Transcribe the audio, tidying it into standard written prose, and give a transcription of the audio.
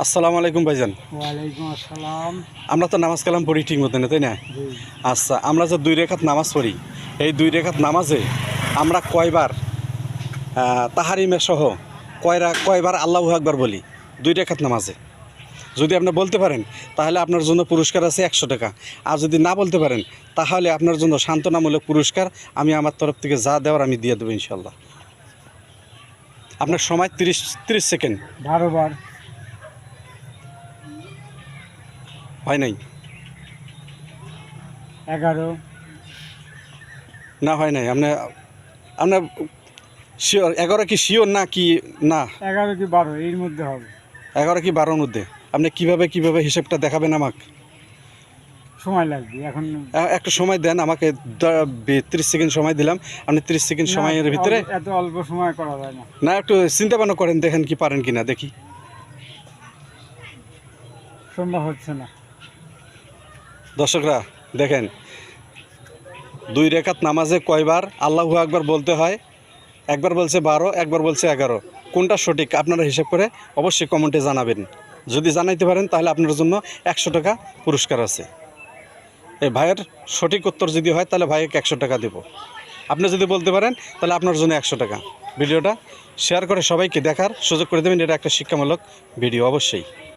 আসসালামু আলাইকুম ভাইজান। ওয়ালাইকুম আসসালাম। আমরা তো নামাজ কালাম পড়ি ঠিক মতো না, তাই না? আচ্ছা, আমরা যে 2 রাকাত নামাজ পড়ি, এই 2 রাকাত নামাজে আমরা কয়বার তাহারিমে সহ কয়বার আল্লাহু আকবার বলি 2 রাকাত নামাজে? যদি আপনি বলতে পারেন তাহলে আপনার জন্য পুরস্কার আছে 100 টাকা। আর যদি না বলতে পারেন তাহলে আপনার জন্য সান্ত্বনামূলক পুরস্কার আমি আমার তরফ থেকে যা দেওয়ার আমি দিয়ে দেবো ইনশাল্লাহ। আপনার সময় 30 সেকেন্ড। 12 বার। হয় নাই? 11। না, হয় নাই। আপনার শিওর 11 কি শিওর না কি? না, 11 কি 12 এর মধ্যে হবে। 11 কি 12-র মধ্যে? আপনি কিভাবে হিসেবটা দেখাবেন আমাকে? সময় লাগবে এখন। একটু সময় দেন আমাকে। 30 সেকেন্ড সময় দিলাম, আপনি 30 সেকেন্ড সময়ের ভিতরে। এত অল্প সময় করা যায় না। না, একটু চিন্তা ভাবনা করেন, দেখেন কি পারেন কিনা দেখি। সম্ভব হচ্ছে না। দর্শকরা দেখেন, 2 রাকাত নামাজে কয়বার আল্লাহু আকবার বলতে হয়? একবার বলছে 12, একবার বলছে 11। কোনটা সঠিক আপনারা হিসাব করে অবশ্যই কমেন্টে জানাবেন। যদি জানাইতে পারেন তাহলে আপনার জন্য 100 টাকা পুরস্কার আছে। এই ভাইয়ের সঠিক উত্তর যদি হয় তাহলে ভাইকে 100 টাকা দেব। আপনি যদি বলতে পারেন তাহলে আপনার জন্য 100 টাকা। ভিডিওটা শেয়ার করে সবাইকে দেখার সুযোগ করে দেবেন। এটা একটা শিক্ষামূলক ভিডিও অবশ্যই।